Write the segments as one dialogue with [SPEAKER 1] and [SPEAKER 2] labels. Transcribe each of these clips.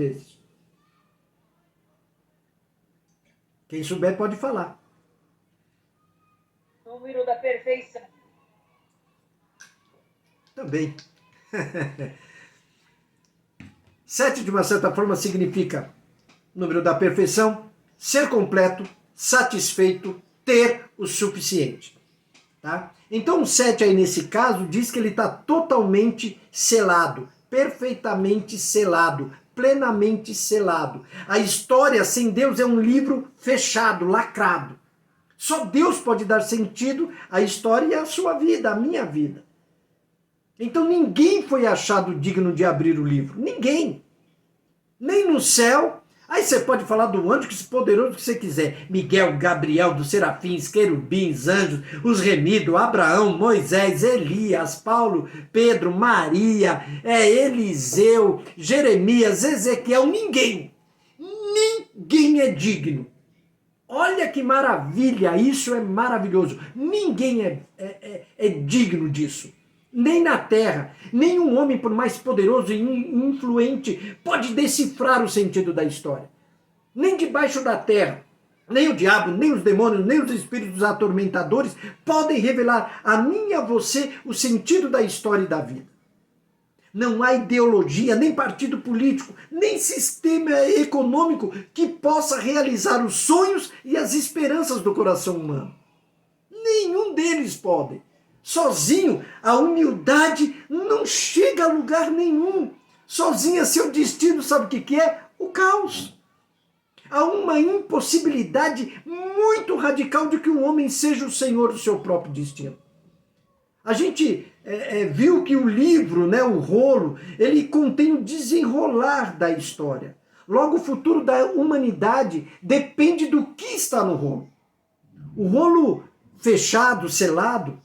[SPEAKER 1] vezes? Quem souber pode falar.
[SPEAKER 2] Número da perfeição.
[SPEAKER 1] Também. 7, de uma certa forma, significa número da perfeição, ser completo, satisfeito, ter o suficiente. Tá? Então o 7 aí nesse caso diz que ele está totalmente selado, perfeitamente selado, plenamente selado. A história sem Deus é um livro fechado, lacrado. Só Deus pode dar sentido à história e à sua vida, à minha vida. Então ninguém foi achado digno de abrir o livro. Ninguém. Nem no céu. Aí você pode falar do anjo que poderoso que você quiser. Miguel, Gabriel, dos serafins, querubins, anjos, os remidos, Abraão, Moisés, Elias, Paulo, Pedro, Maria, Eliseu, Jeremias, Ezequiel. Ninguém. Ninguém é digno. Olha que maravilha, isso é maravilhoso. Ninguém é digno disso. Nem na terra, nenhum homem, por mais poderoso e influente, pode decifrar o sentido da história. Nem debaixo da terra, nem o diabo, nem os demônios, nem os espíritos atormentadores podem revelar a mim e a você o sentido da história e da vida. Não há ideologia, nem partido político, nem sistema econômico que possa realizar os sonhos e as esperanças do coração humano. Nenhum deles pode. Sozinho, a humildade não chega a lugar nenhum. Sozinha, seu destino, sabe o que é? O caos. Há uma impossibilidade muito radical de que um homem seja o senhor do seu próprio destino. A gente viu que o livro, né, o rolo, ele contém o desenrolar da história. Logo, o futuro da humanidade depende do que está no rolo. O rolo fechado, selado,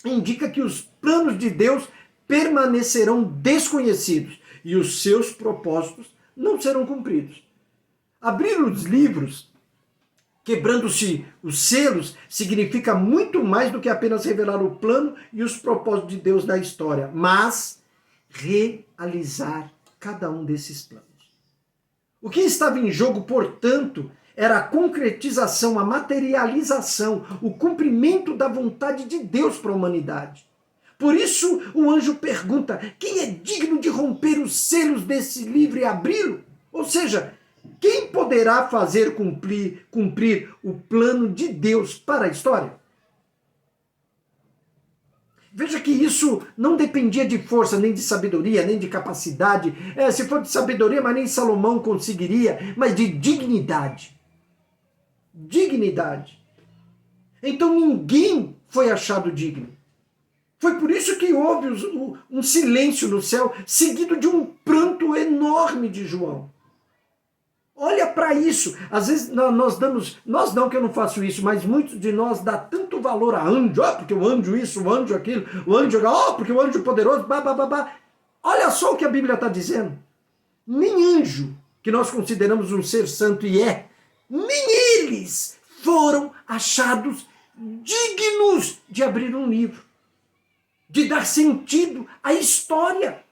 [SPEAKER 1] indica que os planos de Deus permanecerão desconhecidos e os seus propósitos não serão cumpridos. Abrir os livros, quebrando-se os selos, significa muito mais do que apenas revelar o plano e os propósitos de Deus na história, mas realizar cada um desses planos. O que estava em jogo, portanto, era a concretização, a materialização, o cumprimento da vontade de Deus para a humanidade. Por isso, o anjo pergunta: quem é digno de romper os selos desse livro e abri-lo? Ou seja, quem poderá fazer cumprir o plano de Deus para a história? Veja que isso não dependia de força, nem de sabedoria, nem de capacidade. Se for de sabedoria, mas nem Salomão conseguiria, mas de dignidade. Dignidade. Então ninguém foi achado digno. Foi por isso que houve um silêncio no céu, seguido de um pranto enorme de João. Olha para isso. Às vezes nós não, que eu não faço isso, mas muitos de nós dá tanto valor a anjo, porque o anjo isso, o anjo aquilo, o anjo, porque o anjo poderoso, babá. Olha só o que a Bíblia está dizendo. Nem anjo, que nós consideramos um ser santo e nem eles foram achados dignos de abrir um livro, de dar sentido à história.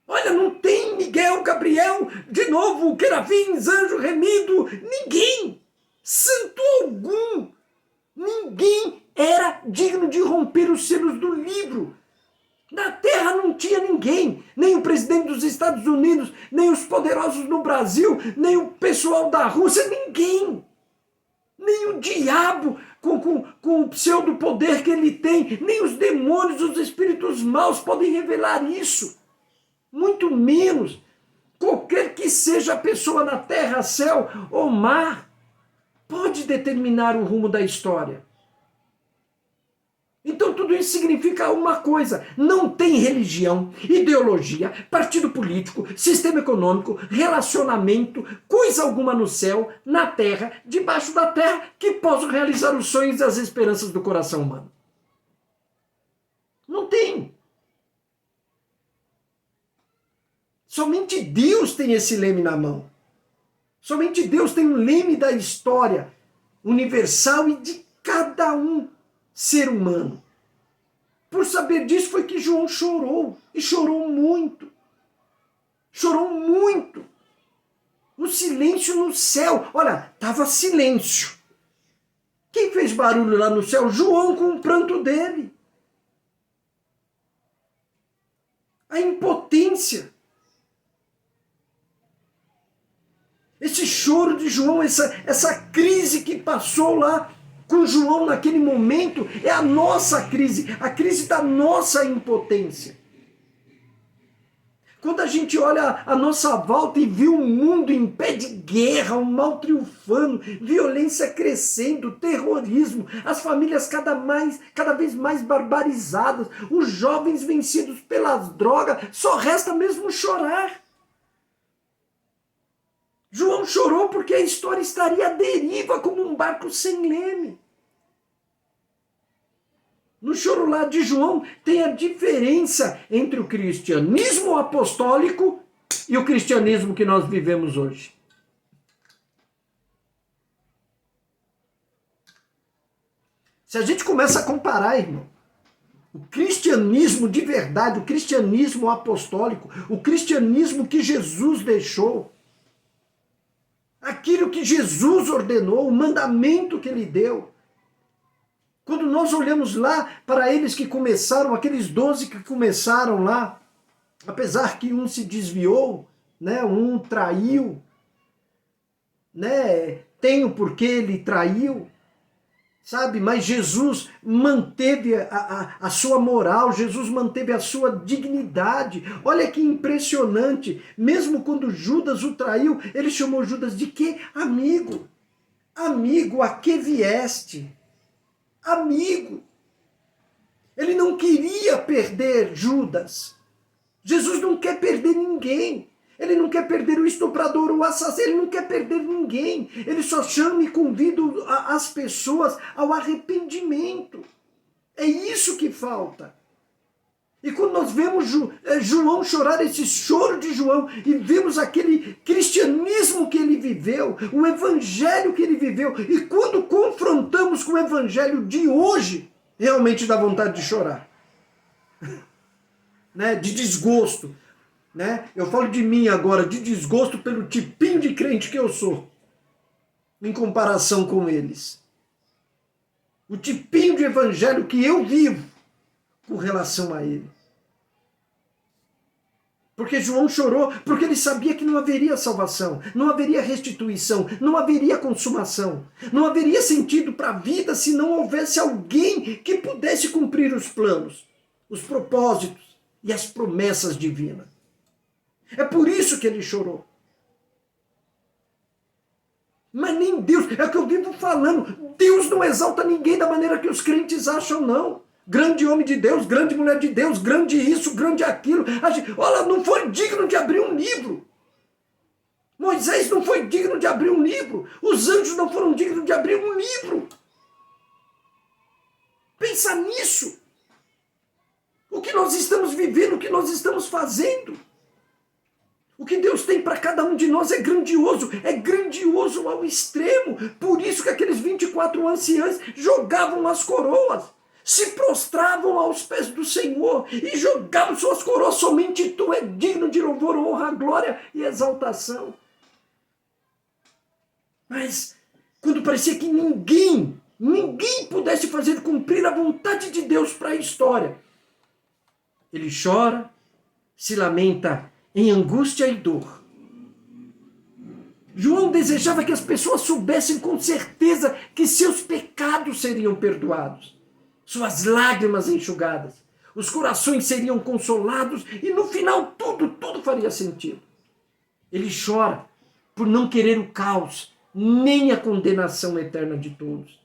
[SPEAKER 1] Olha, não tem Miguel, Gabriel, de novo, querubins, anjo, remido, ninguém, santo algum, ninguém era digno de romper os selos do livro. Na terra não tinha ninguém, nem o presidente dos Estados Unidos, nem os poderosos no Brasil, nem o pessoal da Rússia, ninguém. Nem o diabo com o pseudo-poder que ele tem, nem os demônios, os espíritos maus podem revelar isso. Muito menos qualquer que seja a pessoa na terra, céu ou mar, pode determinar o rumo da história. Então tudo isso significa uma coisa: não tem religião, ideologia, partido político, sistema econômico, relacionamento, coisa alguma no céu, na terra, debaixo da terra, que possa realizar os sonhos e as esperanças do coração humano. Não tem. Somente Deus tem esse leme na mão. Somente Deus tem um leme da história universal e de cada um ser humano. Por saber disso foi que João chorou, e chorou muito. chorou muito. O silêncio no céu. Olha, estava silêncio. Quem fez barulho lá no céu? João com o pranto dele. A impotência. Esse choro de João, essa crise que passou lá com João naquele momento, é a nossa crise, a crise da nossa impotência. Quando a gente olha a nossa volta e vê um mundo em pé de guerra, um mal triunfando, violência crescendo, terrorismo, as famílias cada vez mais barbarizadas, os jovens vencidos pelas drogas, só resta mesmo chorar. João chorou porque a história estaria à deriva como um barco sem leme. No choro lá de João tem a diferença entre o cristianismo apostólico e o cristianismo que nós vivemos hoje. Se a gente começa a comparar, irmão, o cristianismo de verdade, o cristianismo apostólico, o cristianismo que Jesus deixou, aquilo que Jesus ordenou, o mandamento que ele deu. Quando nós olhamos lá para eles que começaram, aqueles 12 que começaram lá, apesar que um se desviou, né, um traiu, né, tem o porquê ele traiu, sabe? Mas Jesus manteve a sua moral, Jesus manteve a sua dignidade. Olha que impressionante, mesmo quando Judas o traiu, ele chamou Judas de quê? Amigo. Amigo, a que vieste? Amigo. Ele não queria perder Judas. Jesus não quer perder ninguém. Ele não quer perder o estuprador, o assassino, ele não quer perder ninguém. Ele só chama e convida as pessoas ao arrependimento. É isso que falta. E quando nós vemos João chorar, esse choro de João, e vemos aquele cristianismo que ele viveu, o evangelho que ele viveu, e quando confrontamos com o evangelho de hoje, realmente dá vontade de chorar. Né? De desgosto. Né? Eu falo de mim agora, de desgosto pelo tipinho de crente que eu sou, em comparação com eles. O tipinho de evangelho que eu vivo com relação a ele. Porque João chorou, porque ele sabia que não haveria salvação, não haveria restituição, não haveria consumação, não haveria sentido para a vida se não houvesse alguém que pudesse cumprir os planos, os propósitos e as promessas divinas. É por isso que ele chorou. Mas nem Deus, é o que eu vivo falando, Deus não exalta ninguém da maneira que os crentes acham, não. Grande homem de Deus, grande mulher de Deus, grande isso, grande aquilo. Olha, não foi digno de abrir um livro. Moisés não foi digno de abrir um livro. Os anjos não foram dignos de abrir um livro. Pensa nisso. O que nós estamos vivendo, o que nós estamos fazendo. O que Deus tem para cada um de nós é grandioso ao extremo. Por isso que aqueles 24 anciãos jogavam as coroas, se prostravam aos pés do Senhor e jogavam suas coroas. Somente tu é digno de louvor, honra, glória e exaltação. Mas quando parecia que ninguém pudesse fazer cumprir a vontade de Deus para a história, ele chora, se lamenta em angústia e dor. João desejava que as pessoas soubessem com certeza que seus pecados seriam perdoados, suas lágrimas enxugadas, os corações seriam consolados e no final tudo faria sentido. Ele chora por não querer o caos, nem a condenação eterna de todos.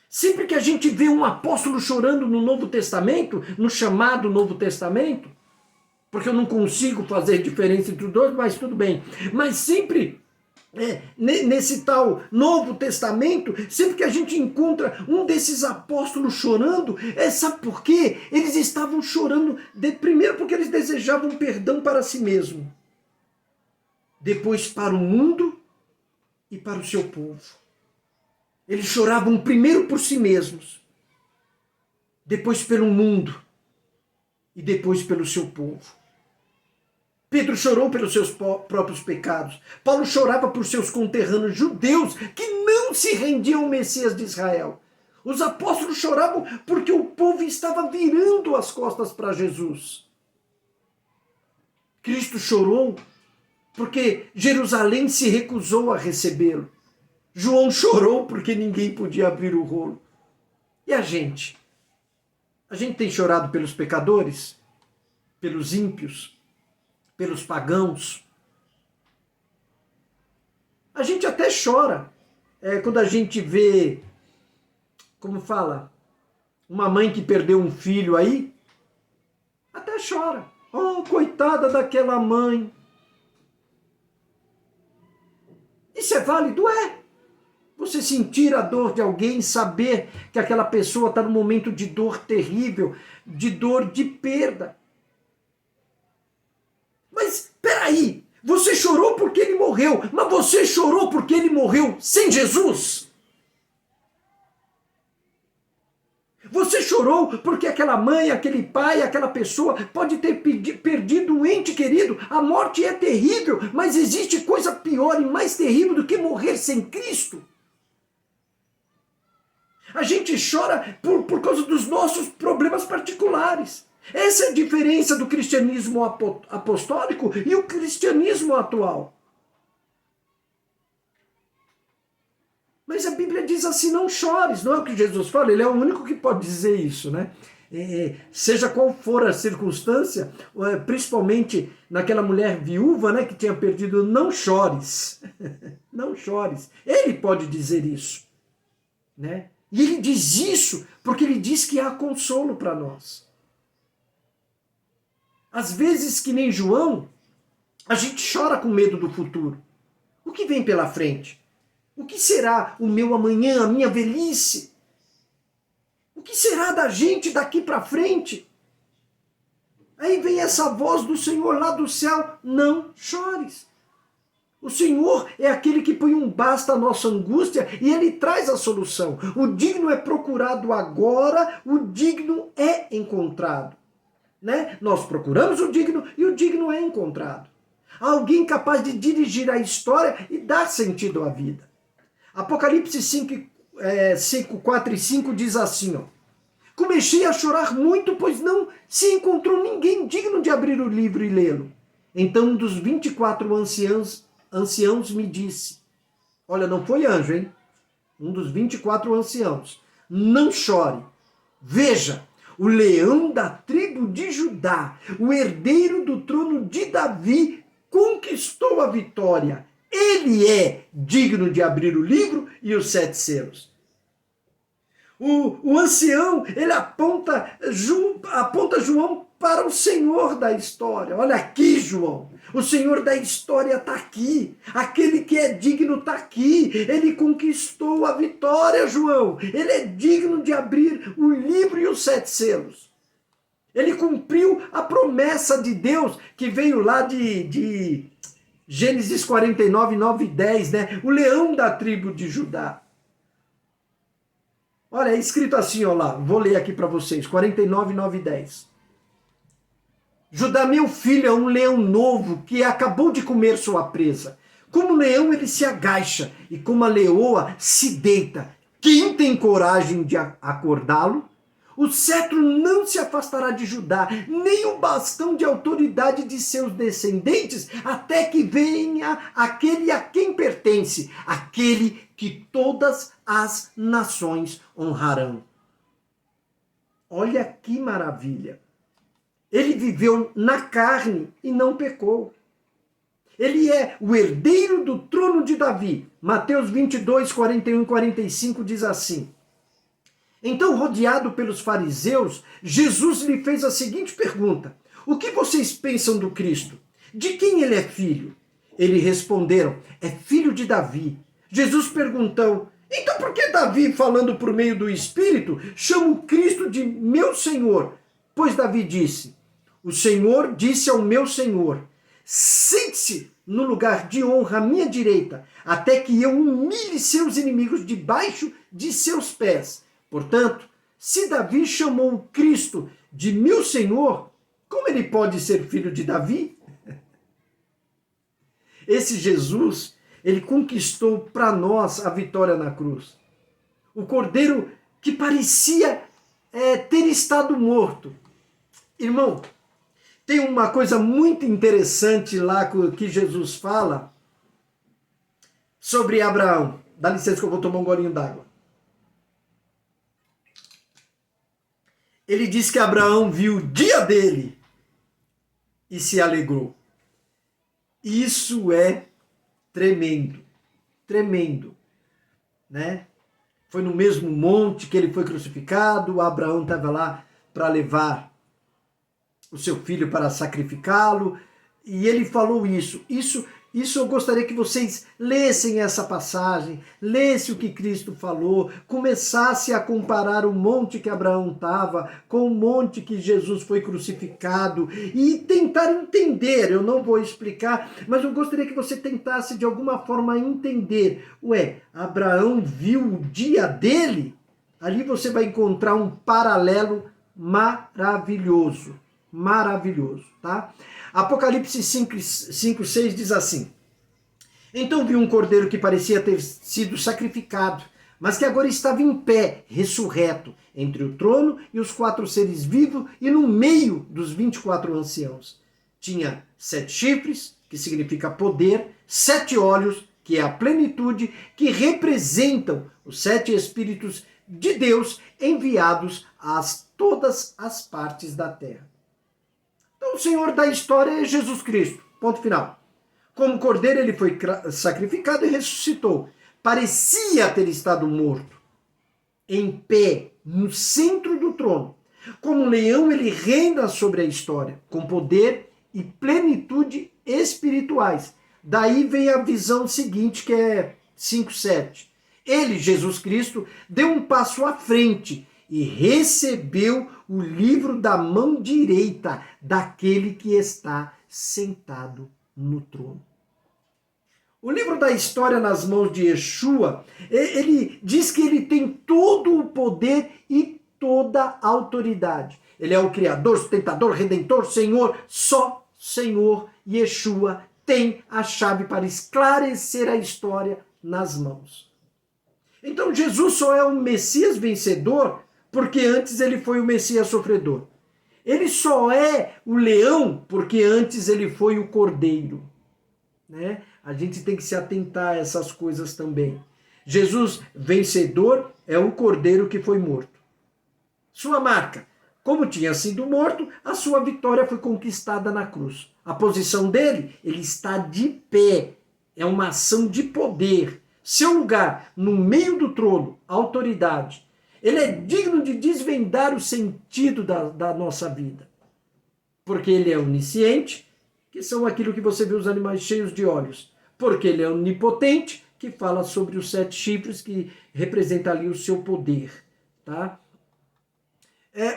[SPEAKER 1] Sempre que a gente vê um apóstolo chorando no Novo Testamento, no chamado Novo Testamento, porque eu não consigo fazer diferença entre os dois, mas tudo bem. Mas sempre, nesse tal Novo Testamento, sempre que a gente encontra um desses apóstolos chorando, sabe por quê? Eles estavam chorando, primeiro porque eles desejavam perdão para si mesmo, depois para o mundo e para o seu povo. Eles choravam primeiro por si mesmos, depois pelo mundo e depois pelo seu povo. Pedro chorou pelos seus próprios pecados. Paulo chorava por seus conterrâneos judeus que não se rendiam ao Messias de Israel. Os apóstolos choravam porque o povo estava virando as costas para Jesus. Cristo chorou porque Jerusalém se recusou a recebê-lo. João chorou porque ninguém podia abrir o rolo. E a gente? A gente tem chorado pelos pecadores? Pelos ímpios? Pelos pagãos? A gente até chora quando a gente vê, como fala, uma mãe que perdeu um filho aí, até chora. Oh, coitada daquela mãe. Isso é válido? É. Você sentir a dor de alguém, saber que aquela pessoa está num momento de dor terrível, de dor de perda. Mas, peraí, você chorou porque ele morreu, mas você chorou porque ele morreu sem Jesus? Você chorou porque aquela mãe, aquele pai, aquela pessoa pode ter perdido um ente querido. A morte é terrível, mas existe coisa pior e mais terrível do que morrer sem Cristo. A gente chora por causa dos nossos problemas particulares. Essa é a diferença do cristianismo apostólico e o cristianismo atual. Mas a Bíblia diz assim, não chores. Não é o que Jesus fala, ele é o único que pode dizer isso, né? Seja qual for a circunstância, principalmente naquela mulher viúva, né, que tinha perdido, não chores. Não chores. Ele pode dizer isso, né? E ele diz isso porque ele diz que há consolo para nós. Às vezes, que nem João, a gente chora com medo do futuro. O que vem pela frente? O que será o meu amanhã, a minha velhice? O que será da gente daqui para frente? Aí vem essa voz do Senhor lá do céu, não chores. O Senhor é aquele que põe um basta à nossa angústia e ele traz a solução. O digno é procurado agora, o digno é encontrado. Né? Nós procuramos o digno e o digno é encontrado. Alguém capaz de dirigir a história e dar sentido à vida. Apocalipse 5, 4 e 5 diz assim, ó. Comecei a chorar muito, pois não se encontrou ninguém digno de abrir o livro e lê-lo. Então um dos 24 anciãos me disse, olha, não foi anjo, hein? Um dos 24 anciãos, não chore. Veja, o leão da tribo de Judá, o herdeiro do trono de Davi, conquistou a vitória. Ele é digno de abrir o livro e os 7 selos. O ancião, ele aponta João para o Senhor da história. Olha aqui, João. O Senhor da história está aqui. Aquele que é digno está aqui. Ele conquistou a vitória, João. Ele é digno de abrir o livro e os 7 selos. Ele cumpriu a promessa de Deus que veio lá de Gênesis 49, 9 e 10, né? O leão da tribo de Judá. Olha, é escrito assim, ó lá. Vou ler aqui para vocês. 49, 9 e 10. Judá, meu filho, é um leão novo que acabou de comer sua presa. Como leão, ele se agacha e como a leoa se deita. Quem tem coragem de acordá-lo? O cetro não se afastará de Judá, nem o bastão de autoridade de seus descendentes, até que venha aquele a quem pertence, aquele que todas as nações honrarão. Olha que maravilha! Ele viveu na carne e não pecou. Ele é o herdeiro do trono de Davi. Mateus 22, 41 e 45 diz assim. Então, rodeado pelos fariseus, Jesus lhe fez a seguinte pergunta. O que vocês pensam do Cristo? De quem ele é filho? Eles responderam, é filho de Davi. Jesus perguntou, então por que Davi, falando por meio do Espírito, chama o Cristo de meu Senhor? Pois Davi disse, o Senhor disse ao meu Senhor, sente-se no lugar de honra à minha direita, até que eu humilhe seus inimigos debaixo de seus pés. Portanto, se Davi chamou o Cristo de meu Senhor, como ele pode ser filho de Davi? Esse Jesus, ele conquistou para nós a vitória na cruz. O cordeiro que parecia ter estado morto. Irmão, tem uma coisa muito interessante lá que Jesus fala sobre Abraão. Dá licença que eu vou tomar um golinho d'água. Ele diz que Abraão viu o dia dele e se alegrou. Isso é tremendo, tremendo, né? Foi no mesmo monte que ele foi crucificado, Abraão estava lá para levar o seu filho para sacrificá-lo, e ele falou isso. Isso eu gostaria que vocês lessem essa passagem, lessem o que Cristo falou, começasse a comparar o monte que Abraão estava com o monte que Jesus foi crucificado e tentar entender. Eu não vou explicar, mas eu gostaria que você tentasse de alguma forma entender. Abraão viu o dia dele? Ali você vai encontrar um paralelo maravilhoso. Maravilhoso, tá? Apocalipse 5:6 diz assim: então vi um cordeiro que parecia ter sido sacrificado, mas que agora estava em pé, ressurreto, entre o trono e os 4 seres vivos e no meio dos 24 anciãos. Tinha 7 chifres, que significa poder, 7 olhos, que é a plenitude, que representam os 7 Espíritos de Deus enviados a todas as partes da terra. Então o Senhor da história é Jesus Cristo, ponto final. Como cordeiro ele foi sacrificado e ressuscitou. Parecia ter estado morto, em pé, no centro do trono. Como leão ele reina sobre a história, com poder e plenitude espirituais. Daí vem a visão seguinte, que é 5:7. Ele, Jesus Cristo, deu um passo à frente e recebeu o livro da mão direita daquele que está sentado no trono. O livro da história nas mãos de Yeshua, ele diz que ele tem todo o poder e toda a autoridade. Ele é o Criador, sustentador, Redentor, Senhor. Só Senhor Yeshua tem a chave para esclarecer a história nas mãos. Então Jesus só é um Messias vencedor porque antes ele foi o Messias sofredor. Ele só é o leão porque antes ele foi o cordeiro. Né? A gente tem que se atentar a essas coisas também. Jesus vencedor é o cordeiro que foi morto. Sua marca: como tinha sido morto, a sua vitória foi conquistada na cruz. A posição dele, ele está de pé. É uma ação de poder. Seu lugar, no meio do trono, autoridade. Ele é digno de desvendar o sentido da nossa vida. Porque ele é onisciente, que são aquilo que você vê os animais cheios de olhos. Porque ele é onipotente, que fala sobre os 7 chifres, que representa ali o seu poder. Tá?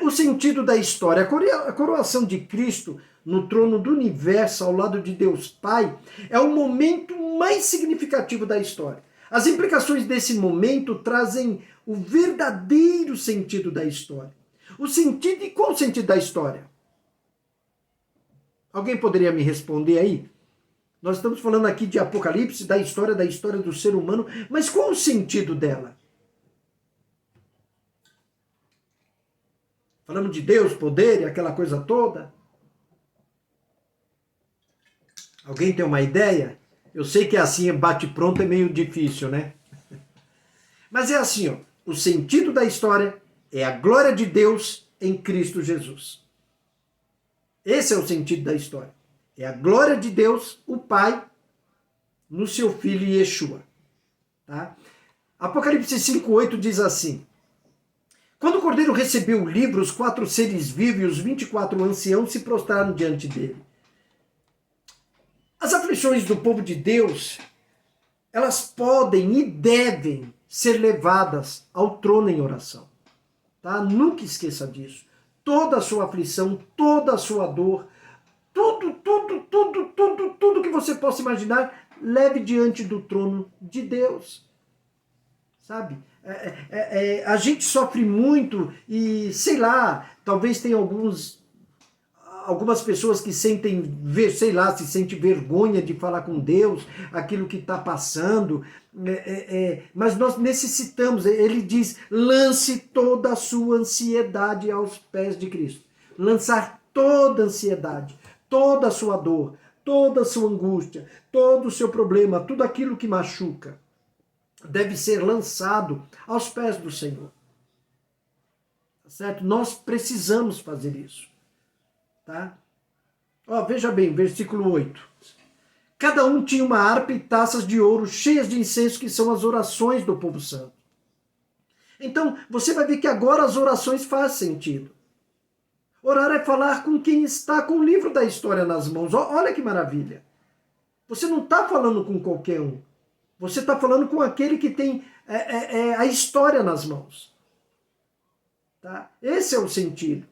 [SPEAKER 1] O sentido da história. A coroação de Cristo no trono do universo, ao lado de Deus Pai, é o momento mais significativo da história. As implicações desse momento trazem o verdadeiro sentido da história. O sentido, e qual o sentido da história? Alguém poderia me responder aí? Nós estamos falando aqui de Apocalipse, da história do ser humano, mas qual o sentido dela? Falamos de Deus, poder e aquela coisa toda. Alguém tem uma ideia? Eu sei que assim, bate-pronto é meio difícil, né? Mas é assim, ó, o sentido da história é a glória de Deus em Cristo Jesus. Esse é o sentido da história. É a glória de Deus, o Pai, no seu Filho Yeshua. Tá? Apocalipse 5:8 diz assim: quando o Cordeiro recebeu o livro, os 4 seres vivos e os 24 anciãos se prostraram diante dele. As aflições do povo de Deus, elas podem e devem ser levadas ao trono em oração. Tá? Nunca esqueça disso. Toda a sua aflição, toda a sua dor, tudo que você possa imaginar, leve diante do trono de Deus. Sabe? A gente sofre muito e, sei lá, talvez tenha algumas pessoas que sentem, sei lá, se sentem vergonha de falar com Deus, aquilo que está passando, mas nós necessitamos, ele diz, lance toda a sua ansiedade aos pés de Cristo. Lançar toda a ansiedade, toda a sua dor, toda a sua angústia, todo o seu problema, tudo aquilo que machuca, deve ser lançado aos pés do Senhor. Tá certo? Nós precisamos fazer isso. Tá? Ó, veja bem, versículo 8. Cada um tinha uma harpa e taças de ouro cheias de incenso, que são as orações do povo santo. Então, você vai ver que agora as orações fazem sentido. Orar é falar com quem está com o livro da história nas mãos. Olha que maravilha. Você não está falando com qualquer um. Você está falando com aquele que tem a história nas mãos. Tá? Esse é o sentido.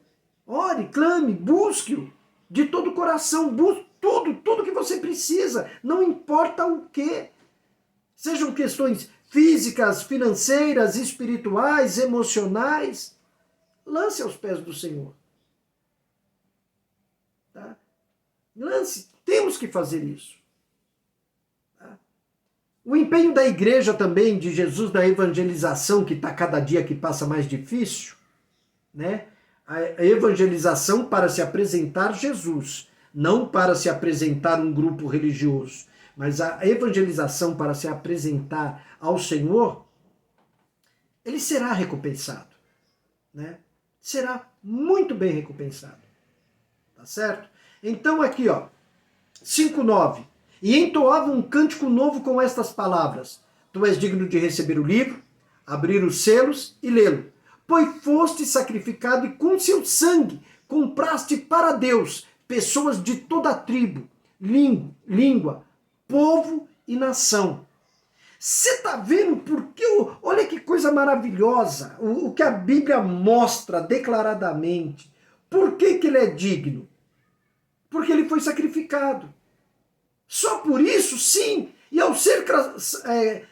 [SPEAKER 1] Ore, clame, busque-o de todo o coração. Busque tudo que você precisa. Não importa o quê. Sejam questões físicas, financeiras, espirituais, emocionais. Lance aos pés do Senhor. Tá? Lance. Temos que fazer isso. Tá? O empenho da igreja também, de Jesus, na evangelização, que está cada dia que passa mais difícil, né? A evangelização para se apresentar Jesus, não para se apresentar um grupo religioso, mas a evangelização para se apresentar ao Senhor, ele será recompensado, né? Será muito bem recompensado. Tá certo? Então aqui, ó, 5:9. E entoava um cântico novo com estas palavras: Tu és digno de receber o livro, abrir os selos e lê-lo. Pois foste sacrificado e com seu sangue compraste para Deus pessoas de toda a tribo, língua, povo e nação. Você está vendo porque, olha que coisa maravilhosa, o que a Bíblia mostra declaradamente. Por que ele é digno? Porque ele foi sacrificado. Só por isso, sim. E ao ser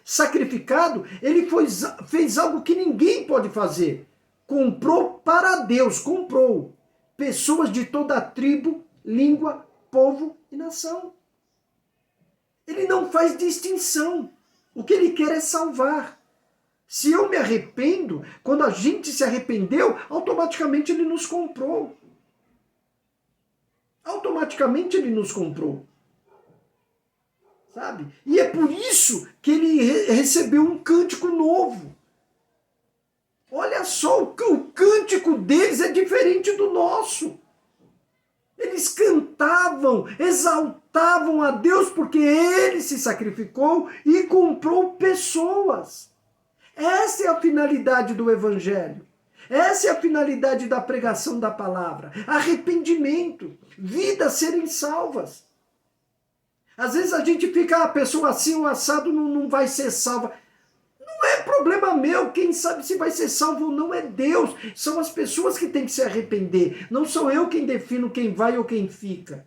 [SPEAKER 1] sacrificado, ele fez algo que ninguém pode fazer. Comprou para Deus, comprou pessoas de toda a tribo, língua, povo e nação. Ele não faz distinção. O que ele quer é salvar. Se eu me arrependo, quando a gente se arrependeu, automaticamente ele nos comprou. Automaticamente ele nos comprou. Sabe? E é por isso que ele recebeu um cântico novo. Olha só, o cântico deles é diferente do nosso. Eles cantavam, exaltavam a Deus porque ele se sacrificou e comprou pessoas. Essa é a finalidade do Evangelho. Essa é a finalidade da pregação da palavra. Arrependimento, vidas serem salvas. Às vezes a gente fica, a pessoa assim, o assado não vai ser salva. Não é problema meu, quem sabe se vai ser salvo ou não é Deus. São as pessoas que têm que se arrepender. Não sou eu quem defino quem vai ou quem fica.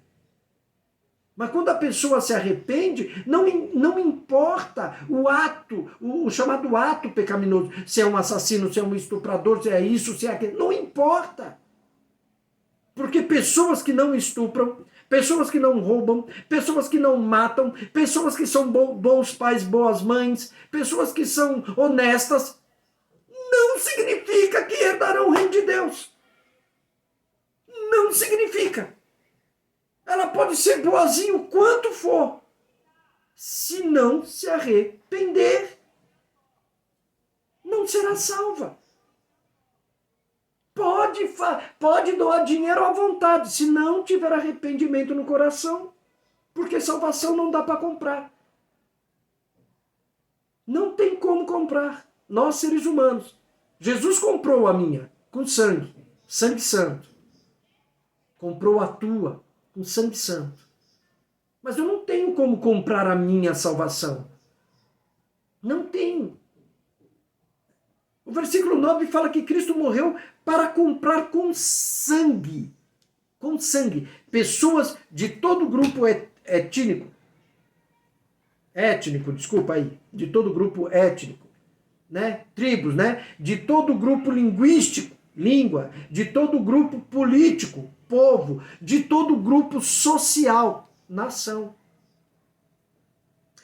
[SPEAKER 1] Mas quando a pessoa se arrepende, não importa o ato, o chamado ato pecaminoso. Se é um assassino, se é um estuprador, se é isso, se é aquilo. Não importa. Porque pessoas que não estupram, pessoas que não roubam, pessoas que não matam, pessoas que são bons pais, boas mães, pessoas que são honestas, não significa que herdarão o reino de Deus. Não significa. Ela pode ser boazinha o quanto for, se não se arrepender, não será salva. Pode doar dinheiro à vontade, se não tiver arrependimento no coração, porque salvação não dá para comprar. Não tem como comprar, nós seres humanos. Jesus comprou a minha com sangue santo. Comprou a tua com sangue santo. Mas eu não tenho como comprar a minha salvação. Não tenho. O versículo 9 fala que Cristo morreu para comprar com sangue. Com sangue. Pessoas de todo grupo de todo grupo étnico, né? Tribos, né? De todo grupo linguístico, língua, de todo grupo político, povo, de todo grupo social, nação.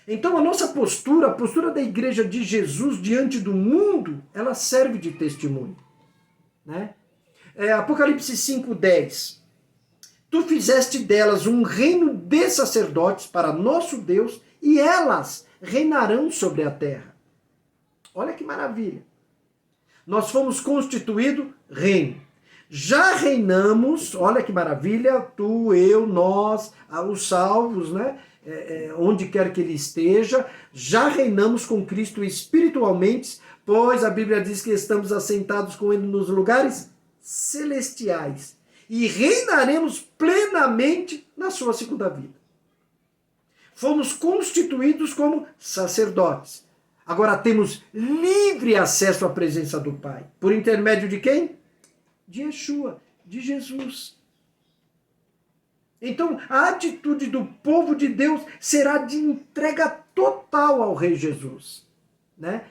[SPEAKER 1] Então a nossa postura, a postura da igreja de Jesus diante do mundo, ela serve de testemunho. Né? Apocalipse 5:10. Tu fizeste delas um reino de sacerdotes para nosso Deus, e elas reinarão sobre a terra. Olha que maravilha. Nós fomos constituídos reino. Já reinamos, olha que maravilha, tu, eu, nós, os salvos, né? Onde quer que ele esteja, já reinamos com Cristo espiritualmente, pois a Bíblia diz que estamos assentados com ele nos lugares celestiais e reinaremos plenamente na sua segunda vida. Fomos constituídos como sacerdotes. Agora temos livre acesso à presença do Pai. Por intermédio de quem? De Yeshua, de Jesus. Então, a atitude do povo de Deus será de entrega total ao Rei Jesus. Né?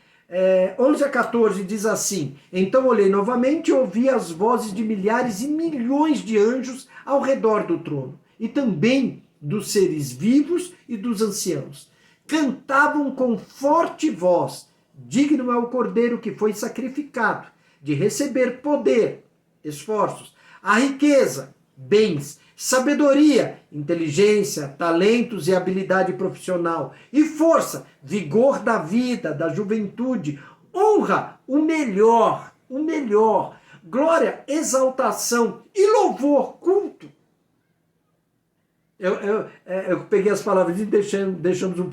[SPEAKER 1] 11-14 diz assim: Então olhei novamente e ouvi as vozes de milhares e milhões de anjos ao redor do trono, e também dos seres vivos e dos anciãos. Cantavam com forte voz: Digno é o Cordeiro que foi sacrificado, de receber poder, esforços, a riqueza, bens, sabedoria, inteligência, talentos e habilidade profissional, e força, vigor da vida, da juventude, honra, o melhor, glória, exaltação e louvor, culto. Eu peguei as palavras e deixamos um